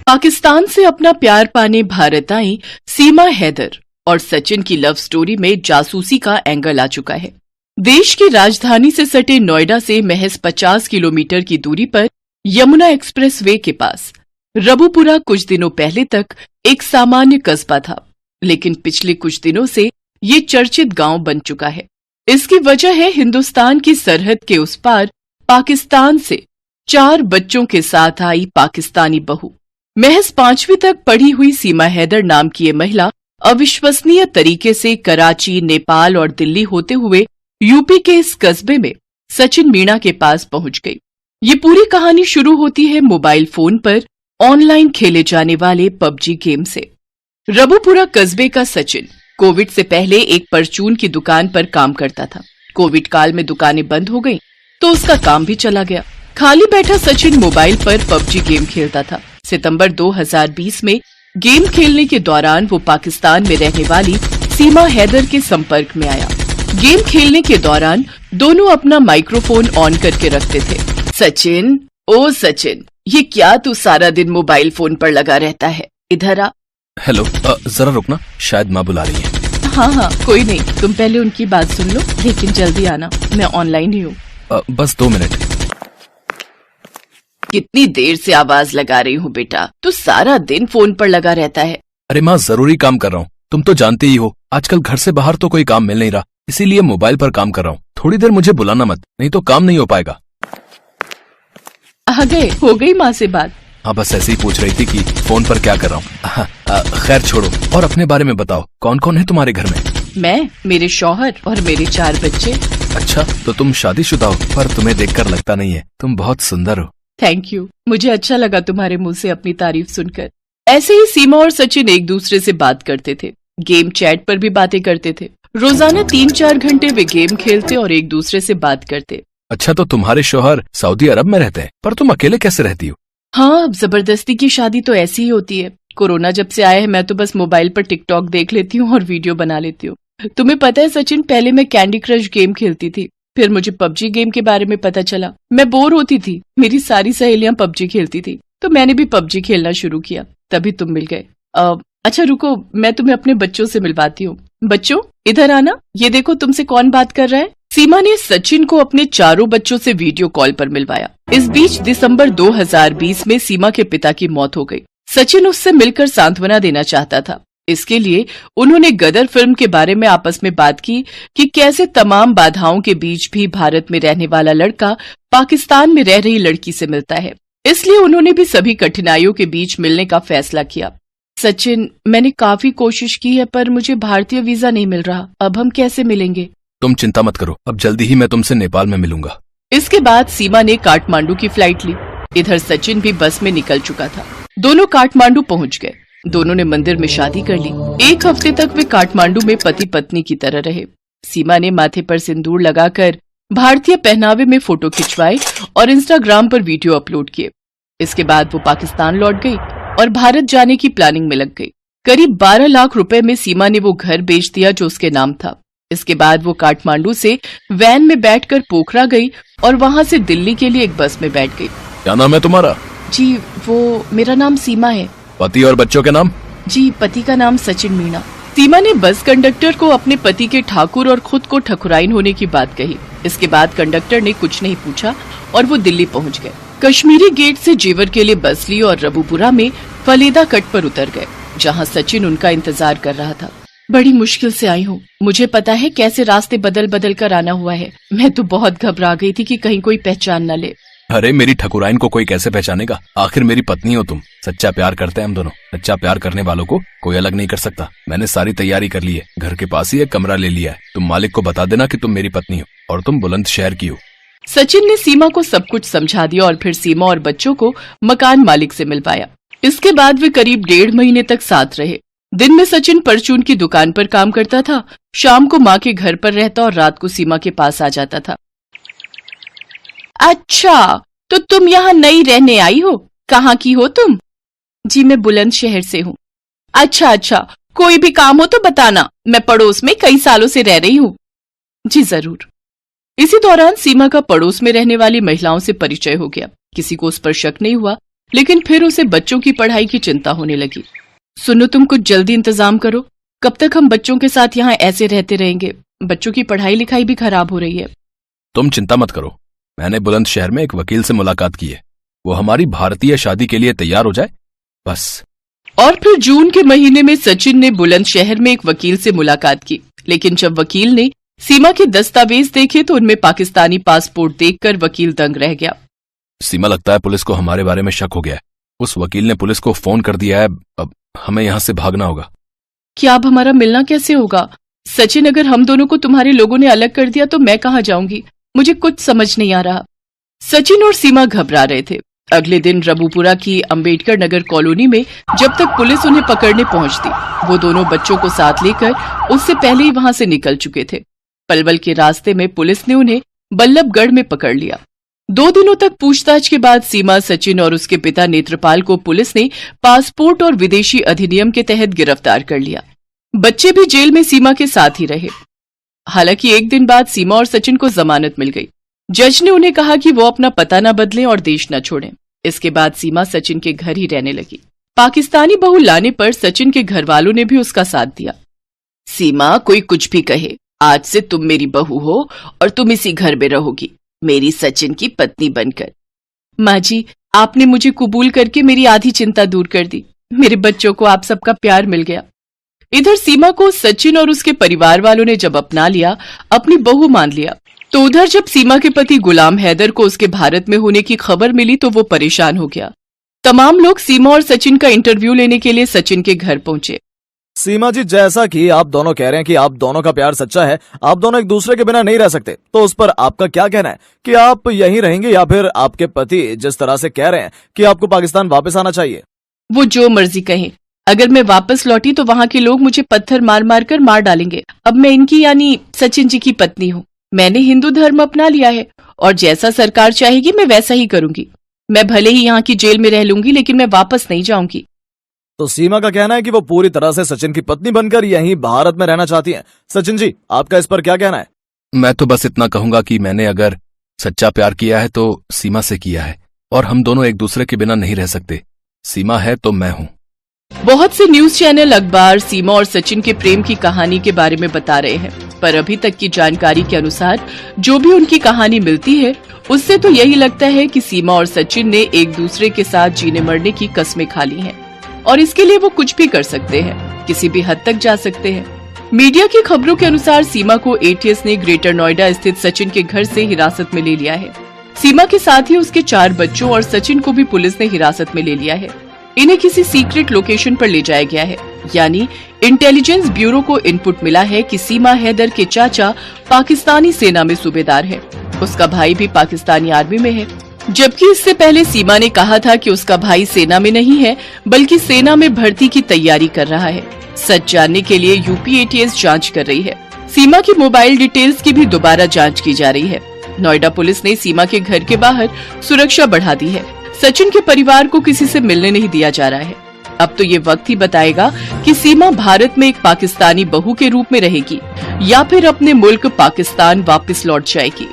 पाकिस्तान से अपना प्यार पाने भारत आई सीमा हैदर और सचिन की लव स्टोरी में जासूसी का एंगल आ चुका है। देश की राजधानी से सटे नोएडा से महज 50 किलोमीटर की दूरी पर यमुना एक्सप्रेस वे के पास रबुपुरा कुछ दिनों पहले तक एक सामान्य कस्बा था, लेकिन पिछले कुछ दिनों से ये चर्चित गांव बन चुका है। इसकी वजह है हिंदुस्तान की सरहद के उस पार पाकिस्तान से 4 बच्चों के साथ आई पाकिस्तानी बहू। महज 5वीं तक पढ़ी हुई सीमा हैदर नाम की ये महिला अविश्वसनीय तरीके से कराची, नेपाल और दिल्ली होते हुए यूपी के इस कस्बे में सचिन मीणा के पास पहुंच गई। ये पूरी कहानी शुरू होती है मोबाइल फोन पर ऑनलाइन खेले जाने वाले पबजी गेम से। रबुपुरा कस्बे का सचिन कोविड से पहले एक परचून की दुकान पर काम करता था। कोविड काल में दुकानें बंद हो गईं, तो उसका काम भी चला गया। खाली बैठा सचिन मोबाइल पर पबजी गेम खेलता था। सितंबर 2020 में गेम खेलने के दौरान वो पाकिस्तान में रहने वाली सीमा हैदर के संपर्क में आया। गेम खेलने के दौरान दोनों अपना माइक्रोफोन ऑन करके रखते थे। सचिन, ओ सचिन, ये क्या तू सारा दिन मोबाइल फोन पर लगा रहता है? इधर आ। हेलो, जरा रुकना, शायद माँ बुला रही है। हाँ, कोई नहीं, तुम पहले उनकी बात सुन लो, लेकिन जल्दी आना, मैं ऑनलाइन ही हूँ। बस 2 मिनट। कितनी देर से आवाज लगा रही हूँ बेटा, तू सारा दिन फोन पर लगा रहता है। अरे माँ, जरूरी काम कर रहा हूँ, तुम तो जानते ही हो आजकल घर से बाहर तो कोई काम मिल नहीं रहा, इसीलिए मोबाइल पर काम कर रहा हूँ। थोड़ी देर मुझे बुलाना मत, नहीं तो काम नहीं हो पाएगा। आ गए? हो गई माँ से बात? हाँ, बस ऐसे ही पूछ रही थी कि फोन पर क्या कर रहा हूँ। खैर छोड़ो, और अपने बारे में बताओ, कौन कौन है तुम्हारे घर में? मैं, मेरे शौहर और मेरे 4 बच्चे। अच्छा, तो तुम शादीशुदा हो, पर तुम्हें देखकर लगता नहीं है, तुम बहुत सुंदर हो। थैंक यू, मुझे अच्छा लगा तुम्हारे मुंह से अपनी तारीफ सुनकर। ऐसे ही सीमा और सचिन एक दूसरे से बात करते थे। गेम चैट पर भी बातें करते थे। रोजाना 3-4 घंटे वे गेम खेलते और एक दूसरे से बात करते। अच्छा, तो तुम्हारे शौहर सऊदी अरब में रहते हैं, पर तुम अकेले कैसे रहती हो? हाँ, अब जबरदस्ती की शादी तो ऐसी ही होती है। कोरोना जब से आया है, मैं तो बस मोबाइल पर टिकटॉक देख लेती हूँ और वीडियो बना लेती हूँ। तुम्हें पता है सचिन, पहले मैं कैंडी क्रश गेम खेलती थी, फिर मुझे पबजी गेम के बारे में पता चला। मैं बोर होती थी, मेरी सारी सहेलियां पबजी खेलती थी, तो मैंने भी पबजी खेलना शुरू किया, तभी तुम मिल गए। अच्छा रुको, मैं तुम्हें अपने बच्चों से मिलवाती हूँ। बच्चों, इधर आना, ये देखो तुमसे कौन बात कर रहा है। सीमा ने सचिन को अपने 4 बच्चों से वीडियो कॉल पर मिलवाया। इस बीच दिसंबर 2020 में सीमा के पिता की मौत हो गई। सचिन उससे मिलकर सांत्वना देना चाहता था। इसके लिए उन्होंने गदर फिल्म के बारे में आपस में बात की कि कैसे तमाम बाधाओं के बीच भी भारत में रहने वाला लड़का पाकिस्तान में रह रही लड़की से मिलता है। इसलिए उन्होंने भी सभी कठिनाइयों के बीच मिलने का फैसला किया। सचिन, मैंने काफी कोशिश की है, पर मुझे भारतीय वीजा नहीं मिल रहा, अब हम कैसे मिलेंगे? तुम चिंता मत करो, अब जल्दी ही मैं तुमसे नेपाल में मिलूंगा। इसके बाद सीमा ने काठमांडू की फ्लाइट ली। इधर सचिन भी बस में निकल चुका था। दोनों काठमांडू पहुंच गए। दोनों ने मंदिर में शादी कर ली। 1 हफ्ते तक वे काठमांडू में पति पत्नी की तरह रहे। सीमा ने माथे पर सिंदूर लगाकर भारतीय पहनावे में फोटो खिंचवाए और इंस्टाग्राम पर वीडियो अपलोड किए। इसके बाद वो पाकिस्तान लौट गई और भारत जाने की प्लानिंग में लग गई। करीब 12 लाख रुपए में सीमा ने वो घर बेच दिया जो उसके नाम था। इसके बाद वो काठमांडू से वैन में बैठकर पोखरा गई और वहाँ से दिल्ली के लिए एक बस में बैठ गई। क्या नाम है तुम्हारा? जी, वो मेरा नाम सीमा है। पति और बच्चों के नाम? जी, पति का नाम सचिन मीणा। सीमा ने बस कंडक्टर को अपने पति के ठाकुर और खुद को ठकुराइन होने की बात कही। इसके बाद कंडक्टर ने कुछ नहीं पूछा और वो दिल्ली पहुंच गए। कश्मीरी गेट से जेवर के लिए बस ली और रबुपुरा में फलेदा कट पर उतर गए, जहां सचिन उनका इंतजार कर रहा था। बड़ी मुश्किल से आई हूँ, मुझे पता है कैसे रास्ते बदल बदल कर आना हुआ है। मैं तो बहुत घबरा गई थी कि कहीं कोई पहचान न ले। अरे, मेरी ठकुराइन को कोई कैसे पहचानेगा? आखिर मेरी पत्नी हो तुम। सच्चा प्यार करते हैं हम दोनों। सच्चा प्यार करने वालों को कोई अलग नहीं कर सकता। मैंने सारी तैयारी कर ली है, घर के पास ही एक कमरा ले लिया है। तुम मालिक को बता देना कि तुम मेरी पत्नी हो और तुम बुलंदशहर की हो। सचिन ने सीमा को सब कुछ समझा दिया और फिर सीमा और बच्चों को मकान मालिक से मिलवाया। इसके बाद वे करीब 1.5 महीने तक साथ रहे। दिन में सचिन परचून की दुकान पर काम करता था, शाम को माँ के घर पर रहता और रात को सीमा के पास आ जाता था। अच्छा, तो तुम यहाँ नई रहने आई हो? कहाँ की हो तुम? जी, मैं बुलंदशहर से हूँ। अच्छा, कोई भी काम हो तो बताना, मैं पड़ोस में कई सालों से रह रही हूँ। जी जरूर। इसी दौरान सीमा का पड़ोस में रहने वाली महिलाओं से परिचय हो गया। किसी को उस पर शक नहीं हुआ, लेकिन फिर उसे बच्चों की पढ़ाई की चिंता होने लगी। सुनो, तुम कुछ जल्दी इंतजाम करो। कब तक हम बच्चों के साथ यहाँ ऐसे रहते रहेंगे? बच्चों की पढ़ाई लिखाई भी खराब हो रही है। तुम चिंता मत करो, मैंने बुलंदशहर में एक वकील से मुलाकात की है। वो हमारी भारतीय शादी के लिए तैयार हो जाए बस। और फिर जून के महीने में सचिन ने बुलंदशहर में एक वकील से मुलाकात की, लेकिन जब वकील ने सीमा के दस्तावेज देखे तो उनमें पाकिस्तानी पासपोर्ट देखकर वकील दंग रह गया। सीमा, लगता है पुलिस को हमारे बारे में शक हो गया है। उस वकील ने पुलिस को फोन कर दिया है। अब हमें यहाँ से भागना होगा। क्या अब हमारा मिलना कैसे होगा? सचिन, अगर हम दोनों को तुम्हारे लोगों ने अलग कर दिया तो मैं कहाँ जाऊंगी? मुझे कुछ समझ नहीं आ रहा। सचिन और सीमा घबरा रहे थे। अगले दिन रबूपुरा की अंबेडकर नगर कॉलोनी में जब तक पुलिस उन्हें पकड़ने पहुंचती, वो दोनों बच्चों को साथ लेकर उससे पहले ही वहां से निकल चुके थे। पलवल के रास्ते में पुलिस ने उन्हें बल्लभगढ़ में पकड़ लिया। 2 दिनों तक पूछताछ के बाद सीमा, सचिन और उसके पिता नेत्रपाल को पुलिस ने पासपोर्ट और विदेशी अधिनियम के तहत गिरफ्तार कर लिया। बच्चे भी जेल में सीमा के साथ ही रहे। हालांकि एक दिन बाद सीमा और सचिन को जमानत मिल गई। जज ने उन्हें कहा कि वो अपना पता न बदलें और देश न छोड़ें। इसके बाद सीमा सचिन के घर ही रहने लगी। पाकिस्तानी बहू लाने पर सचिन के घर वालों ने भी उसका साथ दिया। सीमा, कोई कुछ भी कहे, आज से तुम मेरी बहू हो और तुम इसी घर में रहोगी, मेरी सचिन की पत्नी बनकर। माँ जी, आपने मुझे कबूल करके मेरी आधी चिंता दूर कर दी। मेरे बच्चों को आप सबका प्यार मिल गया। इधर सीमा को सचिन और उसके परिवार वालों ने जब अपना लिया, अपनी बहू मान लिया, तो उधर जब सीमा के पति गुलाम हैदर को उसके भारत में होने की खबर मिली तो वो परेशान हो गया। तमाम लोग सीमा और सचिन का इंटरव्यू लेने के लिए सचिन के घर पहुंचे। सीमा जी, जैसा कि आप दोनों कह रहे हैं कि आप दोनों का प्यार सच्चा है, आप दोनों एक दूसरे के बिना नहीं रह सकते, तो उस पर आपका क्या कहना है कि आप यहीं रहेंगे या फिर आपके पति जिस तरह से कह रहे हैं कि आपको पाकिस्तान वापस आना चाहिए? वो जो मर्जी कहें, अगर मैं वापस लौटी तो वहाँ के लोग मुझे पत्थर मार मार कर मार डालेंगे। अब मैं इनकी यानी सचिन जी की पत्नी हूँ। मैंने हिंदू धर्म अपना लिया है और जैसा सरकार चाहेगी मैं वैसा ही करूंगी। मैं भले ही यहाँ की जेल में रह लूंगी, लेकिन मैं वापस नहीं जाऊंगी। तो सीमा का कहना है कि वो पूरी तरह से सचिन की पत्नी बनकर यहीं भारत में रहना चाहती हैं। सचिन जी, आपका इस पर क्या कहना है? मैं तो बस इतना कहूंगा कि मैंने अगर सच्चा प्यार किया है तो सीमा से किया है, और हम दोनों एक दूसरे के बिना नहीं रह सकते। सीमा है तो मैं हूँ। बहुत से न्यूज चैनल, अखबार सीमा और सचिन के प्रेम की कहानी के बारे में बता रहे हैं, पर अभी तक की जानकारी के अनुसार जो भी उनकी कहानी मिलती है उससे तो यही लगता है कि सीमा और सचिन ने एक दूसरे के साथ जीने मरने की कस्में खा ली हैं और इसके लिए वो कुछ भी कर सकते हैं, किसी भी हद तक जा सकते हैं। मीडिया की खबरों के अनुसार सीमा को एटीएस ने ग्रेटर नोएडा स्थित सचिन के घर से हिरासत में ले लिया है। सीमा के साथ ही उसके 4 बच्चों और सचिन को भी पुलिस ने हिरासत में ले लिया है। इन्हें किसी सीक्रेट लोकेशन पर ले जाया गया है, यानी इंटेलिजेंस ब्यूरो को इनपुट मिला है कि सीमा हैदर के चाचा पाकिस्तानी सेना में सूबेदार है, उसका भाई भी पाकिस्तानी आर्मी में है। जबकि इससे पहले सीमा ने कहा था कि उसका भाई सेना में नहीं है बल्कि सेना में भर्ती की तैयारी कर रहा है। सच जानने के लिए यूपी एटीएस जांच कर रही है। सीमा की मोबाइल डिटेल्स की भी दोबारा जांच की जा रही है। नोएडा पुलिस ने सीमा के घर के बाहर सुरक्षा बढ़ा दी है। सचिन के परिवार को किसी से मिलने नहीं दिया जा रहा है। अब तो ये वक्त ही बताएगा कि सीमा भारत में एक पाकिस्तानी बहू के रूप में रहेगी या फिर अपने मुल्क पाकिस्तान वापस लौट जाएगी।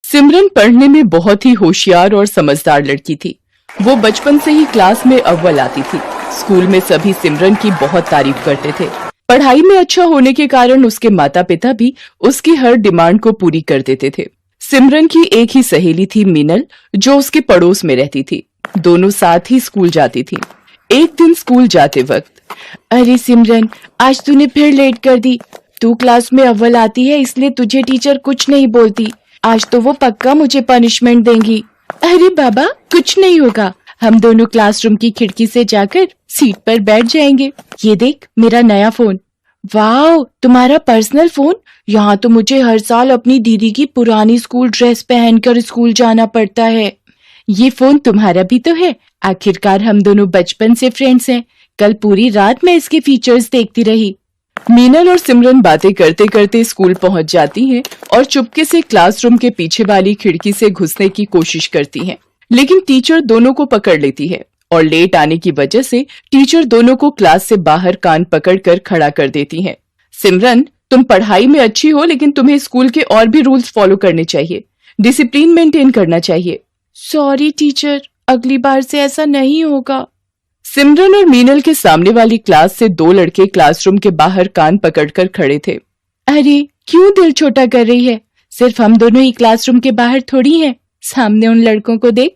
सिमरन पढ़ने में बहुत ही होशियार और समझदार लड़की थी। वो बचपन से ही क्लास में अव्वल आती थी। स्कूल में सभी सिमरन की बहुत तारीफ करते थे। पढ़ाई में अच्छा होने के कारण उसके माता पिता भी उसकी हर डिमांड को पूरी कर देते थे। सिमरन की एक ही सहेली थी मीनल, जो उसके पड़ोस में रहती थी। दोनों साथ ही स्कूल जाती थी। एक दिन स्कूल जाते वक्त, अरे सिमरन, आज तूने फिर लेट कर दी। तू क्लास में अव्वल आती है इसलिए तुझे टीचर कुछ नहीं बोलती। आज तो वो पक्का मुझे पनिशमेंट देंगी। अरे बाबा, कुछ नहीं होगा, हम दोनों क्लासरूम की खिड़की से जाकर सीट पर बैठ जाएंगे। ये देख मेरा नया फोन। वाह, तुम्हारा पर्सनल फोन? यहाँ तो मुझे हर साल अपनी दीदी की पुरानी स्कूल ड्रेस पहनकर स्कूल जाना पड़ता है। ये फोन तुम्हारा भी तो है। आखिरकार हम दोनों बचपन से फ्रेंड्स हैं। कल पूरी रात मैं इसके फीचर्स देखती रही। मीनल और सिमरन बातें करते करते स्कूल पहुंच जाती हैं और चुपके से क्लासरूम के पीछे वाली खिड़की से घुसने की कोशिश करती हैं, लेकिन टीचर दोनों को पकड़ लेती है और लेट आने की वजह से टीचर दोनों को क्लास से बाहर कान पकड़कर खड़ा कर देती हैं। सिमरन, तुम पढ़ाई में अच्छी हो लेकिन तुम्हें स्कूल के और भी रूल्स फॉलो करने चाहिए। डिसिप्लिन मेंटेन करना चाहिए। सॉरी टीचर, अगली बार से ऐसा नहीं होगा। सिमरन और मीनल के सामने वाली क्लास से दो लड़के क्लासरूम के बाहर कान पकड़कर खड़े थे। अरे क्यों दिल छोटा कर रही है? सिर्फ हम दोनों ही क्लासरूम के बाहर थोड़ी हैं। सामने उन लड़कों को देख।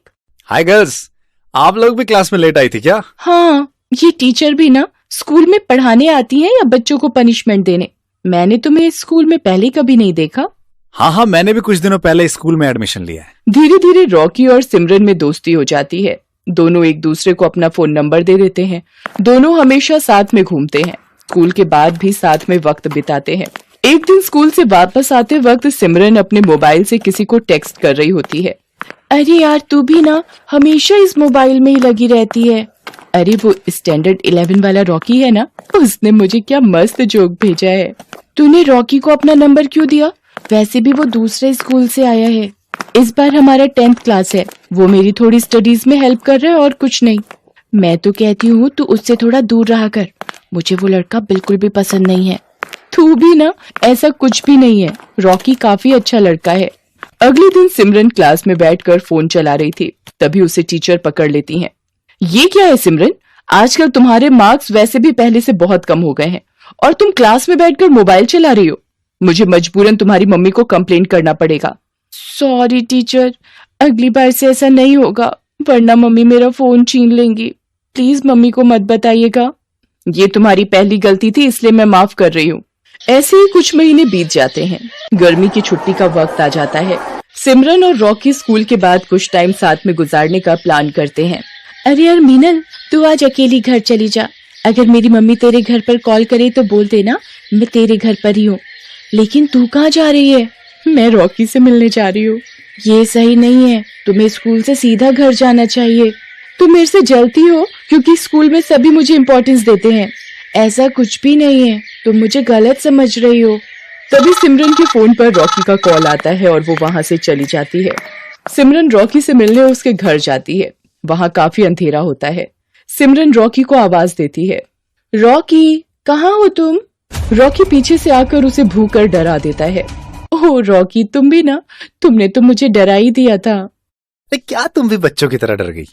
हाय गर्ल्स, आप लोग भी क्लास में लेट आई थी क्या? हाँ, ये टीचर भी ना स्कूल में पढ़ाने आती हैं या बच्चों को पनिशमेंट देने? मैंने तुम्हें इस स्कूल में पहले कभी नहीं देखा। हाँ, मैंने भी कुछ दिनों पहले स्कूल में एडमिशन लिया है। धीरे धीरे रॉकी और सिमरन में दोस्ती हो जाती है। दोनों एक दूसरे को अपना फोन नंबर दे देते हैं। दोनों हमेशा साथ में घूमते हैं। स्कूल के बाद भी साथ में वक्त बिताते हैं। एक दिन स्कूल से वापस आते वक्त सिमरन अपने मोबाइल से किसी को टेक्स्ट कर रही होती है। अरे यार, तू भी ना हमेशा इस मोबाइल में ही लगी रहती है। अरे वो स्टैंडर्ड 11 वाला रॉकी है ना, उसने मुझे क्या मस्त जोक भेजा है। तूने रॉकी को अपना नंबर क्यों दिया? वैसे भी वो दूसरे स्कूल से आया है। इस बार हमारा 10th क्लास है। वो मेरी थोड़ी स्टडीज में हेल्प कर रहा है और कुछ नहीं। मैं तो कहती हूँ तू उससे थोड़ा दूर रहा कर। मुझे वो लड़का बिल्कुल भी पसंद नहीं है। तू भी ना, ऐसा कुछ भी नहीं है। रॉकी काफी अच्छा लड़का है। अगले दिन सिमरन क्लास में बैठकर फोन चला रही थी, तभी उसे टीचर पकड़ लेती हैं। ये क्या है सिमरन? आजकल तुम्हारे मार्क्स वैसे भी पहले से बहुत कम हो गए हैं और तुम क्लास में बैठकर मोबाइल चला रही हो। मुझे मजबूरन तुम्हारी मम्मी को कंप्लेंट करना पड़ेगा। सॉरी टीचर, अगली बार से ऐसा नहीं होगा, वरना मम्मी मेरा फोन छीन लेंगी। प्लीज मम्मी को मत बताइएगा। ये तुम्हारी पहली गलती थी, इसलिए मैं माफ कर रही हूँ। ऐसे ही कुछ महीने बीत जाते हैं। गर्मी की छुट्टी का वक्त आ जाता है। सिमरन और रॉकी स्कूल के बाद कुछ टाइम साथ में गुजारने का प्लान करते हैं। अरे यार मीनल, तू आज अकेली घर चली जा। अगर मेरी मम्मी तेरे घर पर कॉल करे तो बोल देना मैं तेरे घर पर ही हूँ। लेकिन तू कहाँ जा रही है? मैं रॉकी से मिलने जा रही हूँ। ये सही नहीं है, तुम्हें स्कूल से सीधा घर जाना चाहिए। तुम मेरे से जलती हो क्योंकि स्कूल में सभी मुझे इम्पोर्टेंस देते हैं। ऐसा कुछ भी नहीं है, तुम मुझे गलत समझ रही हो। तभी सिमरन के फोन पर रॉकी का कॉल आता है और वो वहां से चली जाती है। सिमरन रॉकी से मिलने उसके घर जाती है। वहां काफी अंधेरा होता है। सिमरन रॉकी को आवाज देती है, रॉकी कहाँ हो तुम? रॉकी पीछे से आकर उसे भूख कर डरा देता है। ओह रॉकी, तुम भी ना, तुमने तो मुझे डरा ही दिया था। क्या तुम भी बच्चों की तरह डर गई?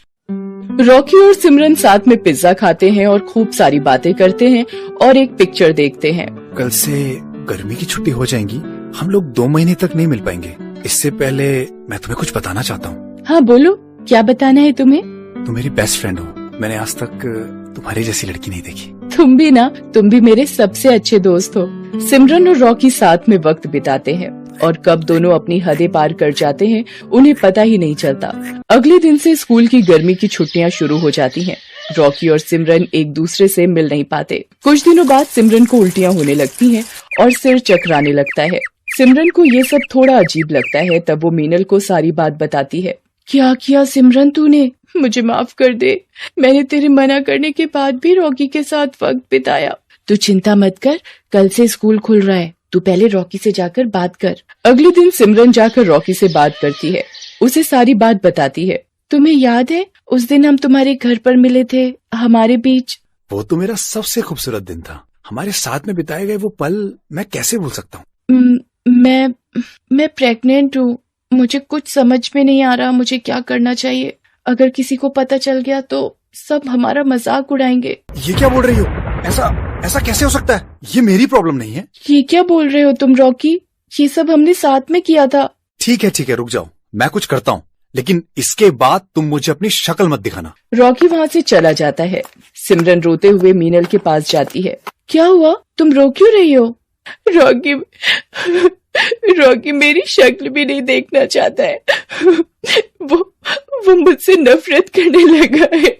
रॉकी और सिमरन साथ में पिज्जा खाते हैं और खूब सारी बातें करते हैं और एक पिक्चर देखते हैं। कल से गर्मी की छुट्टी हो जाएंगी, हम लोग 2 महीने तक नहीं मिल पाएंगे। इससे पहले मैं तुम्हें कुछ बताना चाहता हूँ। हाँ बोलो, क्या बताना है तुम्हें? तुम मेरी बेस्ट फ्रेंड हो। मैंने आज तक तुम्हारी जैसी लड़की नहीं देखी। तुम भी ना, तुम भी मेरे सबसे अच्छे दोस्त हो। सिमरन और रॉकी साथ में वक्त बिताते हैं और कब दोनों अपनी हदें पार कर जाते हैं उन्हें पता ही नहीं चलता। अगले दिन से स्कूल की गर्मी की छुट्टियां शुरू हो जाती हैं। रॉकी और सिमरन एक दूसरे से मिल नहीं पाते। कुछ दिनों बाद सिमरन को उल्टियां होने लगती हैं और सिर चकराने लगता है। सिमरन को ये सब थोड़ा अजीब लगता है। तब वो मीनल को सारी बात बताती है। क्या किया सिमरन तूने? मुझे माफ कर दे। मैंने तेरे मना करने के बाद भी रॉकी के साथ वक्त बिताया। तू चिंता मत कर, कल से स्कूल खुल रहा है। तू पहले रॉकी से जाकर बात कर। अगले दिन सिमरन जाकर रॉकी से बात करती है, उसे सारी बात बताती है। तुम्हें याद है उस दिन हम तुम्हारे घर पर मिले थे, हमारे बीच? वो तो मेरा सबसे खूबसूरत दिन था। हमारे साथ में बिताए गए वो पल मैं कैसे भूल सकता हूँ? मैं प्रेग्नेंट हूँ। मुझे कुछ समझ में नहीं आ रहा मुझे क्या करना चाहिए। अगर किसी को पता चल गया तो सब हमारा मजाक उड़ाएंगे। ये क्या बोल रही हो? ऐसा कैसे हो सकता है? ये मेरी प्रॉब्लम नहीं है। ये क्या बोल रहे हो तुम रॉकी? ये सब हमने साथ में किया था। ठीक है, रुक जाओ, मैं कुछ करता हूँ, लेकिन इसके बाद तुम मुझे अपनी शक्ल मत दिखाना। रॉकी वहाँ से चला जाता है। सिमरन रोते हुए मीनल के पास जाती है। क्या हुआ, तुम रो क्यों रही हो? रॉकी मेरी शक्ल भी नहीं देखना चाहता है। वो मुझसे नफरत करने लगा है।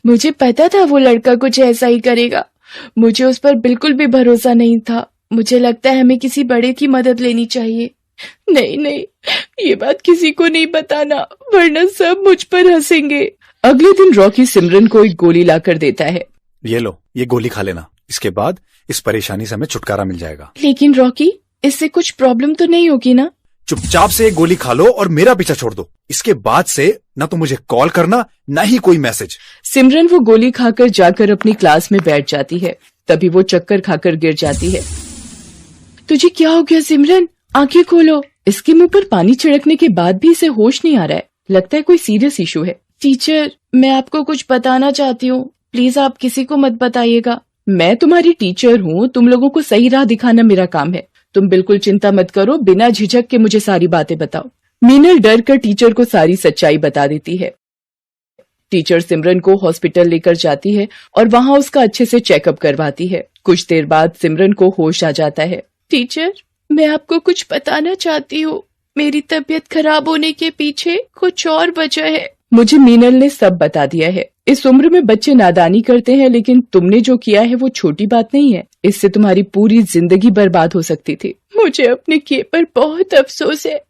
मुझे पता था वो लड़का कुछ ऐसा ही करेगा। मुझे उस पर बिल्कुल भी भरोसा नहीं था। मुझे लगता है हमें किसी बड़े की मदद लेनी चाहिए। नहीं, ये बात किसी को नहीं बताना, वरना सब मुझ पर हंसेंगे। अगले दिन रॉकी सिमरन को एक गोली लाकर देता है। ये लो, ये गोली खा लेना। इसके बाद इस परेशानी से हमें छुटकारा मिल जाएगा। लेकिन रॉकी, इससे कुछ प्रॉब्लम तो नहीं होगी ना? चुपचाप से एक गोली खा लो और मेरा पीछा छोड़ दो। इसके बाद से न तो मुझे कॉल करना, न ही कोई मैसेज। सिमरन वो गोली खाकर जाकर अपनी क्लास में बैठ जाती है। तभी वो चक्कर खाकर गिर जाती है। तुझे क्या हो गया सिमरन? आंखें खोलो। इसके मुंह पर पानी छिड़कने के बाद भी इसे होश नहीं आ रहा है। लगता है कोई सीरियस इशू है। टीचर, मैं आपको कुछ बताना चाहती हूँ, प्लीज आप किसी को मत बताइएगा। मैं तुम्हारी टीचर हूँ, तुम लोगों को सही राह दिखाना मेरा काम है। तुम बिल्कुल चिंता मत करो, बिना झिझक के मुझे सारी बातें बताओ। मीनल डर कर टीचर को सारी सच्चाई बता देती है। टीचर सिमरन को हॉस्पिटल लेकर जाती है और वहाँ उसका अच्छे से चेकअप करवाती है। कुछ देर बाद सिमरन को होश आ जाता है। टीचर, मैं आपको कुछ बताना चाहती हूँ, मेरी तबीयत खराब होने के पीछे कुछ और वजह है। मुझे मीनल ने सब बता दिया है। इस उम्र में बच्चे नादानी करते हैं, लेकिन तुमने जो किया है वो छोटी बात नहीं है। इससे तुम्हारी पूरी जिंदगी बर्बाद हो सकती थी। मुझे अपने किए पर बहुत अफसोस है,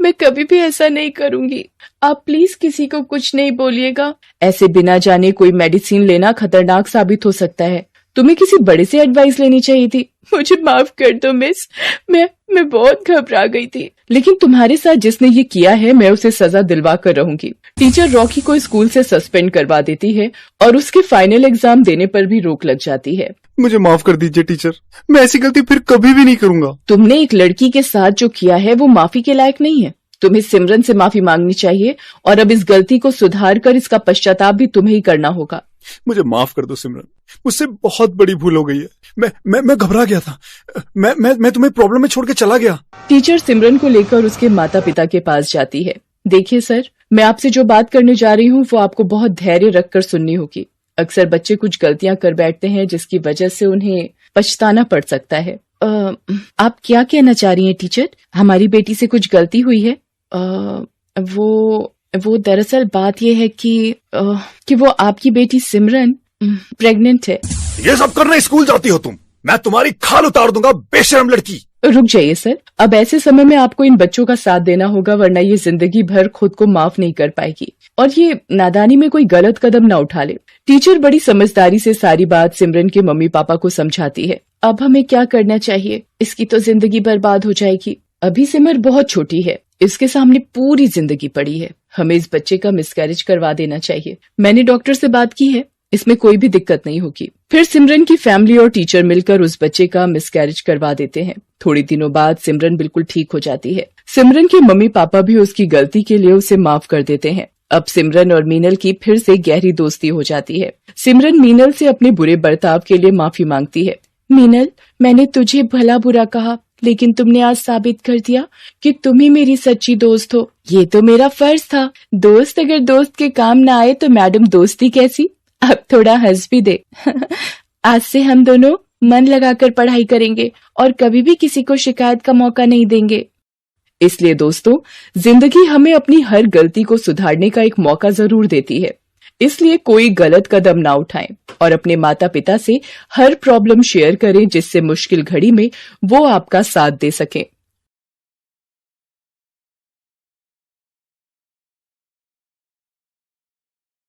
मैं कभी भी ऐसा नहीं करूंगी। आप प्लीज किसी को कुछ नहीं बोलिएगा। ऐसे बिना जाने कोई मेडिसिन लेना खतरनाक साबित हो सकता है। तुम्हें किसी बड़े से एडवाइस लेनी चाहिए थी। मुझे माफ कर दो मिस, मैं बहुत घबरा गई थी, लेकिन तुम्हारे साथ जिसने ये किया है मैं उसे सजा दिलवा कर रहूंगी। टीचर रॉकी को स्कूल से सस्पेंड करवा देती है और उसके फाइनल एग्जाम देने पर भी रोक लग जाती है। मुझे माफ कर दीजिए टीचर, मैं ऐसी गलती फिर कभी भी नहीं करूंगा। तुमने एक लड़की के साथ जो किया है वो माफी के लायक नहीं है। तुम्हें सिमरन से माफी मांगनी चाहिए और अब इस गलती को सुधार कर इसका पश्चाताप भी तुम्हें ही करना होगा। मुझे माफ कर दो सिमरन, मुझसे बहुत बड़ी भूल हो गई है। मैं घबरा गया था। मैं तुम्हें प्रॉब्लम में छोड़ के चला गया। टीचर सिमरन को लेकर उसके माता पिता के पास जाती है। देखिए सर, मैं आपसे जो बात करने जा रही हूँ वो आपको बहुत धैर्य रखकर सुननी होगी। अक्सर बच्चे कुछ गलतियां कर बैठते हैं जिसकी वजह से उन्हें पछताना पड़ सकता है। आप क्या कहना चाह रही हैं टीचर? हमारी बेटी से कुछ गलती हुई है? वो दरअसल बात यह है कि वो आपकी बेटी सिमरन प्रेग्नेंट है। ये सब करने स्कूल जाती हो तुम? मैं तुम्हारी खाल उतार दूंगा, बेशरम लड़की। रुक जाइए सर, अब ऐसे समय में आपको इन बच्चों का साथ देना होगा, वरना ये जिंदगी भर खुद को माफ नहीं कर पाएगी और ये नादानी में कोई गलत कदम न उठा ले। टीचर बड़ी समझदारी से सारी बात सिमरन के मम्मी पापा को समझाती है। अब हमें क्या करना चाहिए? इसकी तो जिंदगी बर्बाद हो जाएगी। अभी सिमर बहुत छोटी है, इसके सामने पूरी जिंदगी पड़ी है। हमें इस बच्चे का मिसकैरेज करवा देना चाहिए। मैंने डॉक्टर से बात की है, इसमें कोई भी दिक्कत नहीं होगी। फिर सिमरन की फैमिली और टीचर मिलकर उस बच्चे का मिसकैरेज करवा देते हैं। थोड़ी दिनों बाद सिमरन बिल्कुल ठीक हो जाती है। सिमरन के मम्मी पापा भी उसकी गलती के लिए उसे माफ कर देते हैं। अब सिमरन और मीनल की फिर से गहरी दोस्ती हो जाती है। सिमरन मीनल से अपने बुरे बर्ताव के लिए माफी मांगती है। मीनल, मैंने तुझे भला बुरा कहा, लेकिन तुमने आज साबित कर दिया कि तुम ही मेरी सच्ची दोस्त हो। ये तो मेरा फर्ज था। दोस्त अगर दोस्त के काम ना आए तो मैडम दोस्ती कैसी? अब थोड़ा हंस भी दे। आज से हम दोनों मन लगाकर पढ़ाई करेंगे और कभी भी किसी को शिकायत का मौका नहीं देंगे। इसलिए दोस्तों, जिंदगी हमें अपनी हर गलती को सुधारने का एक मौका जरूर देती है। इसलिए कोई गलत कदम ना उठाएं और अपने माता पिता से हर प्रॉब्लम शेयर करें, जिससे मुश्किल घड़ी में वो आपका साथ दे सकें।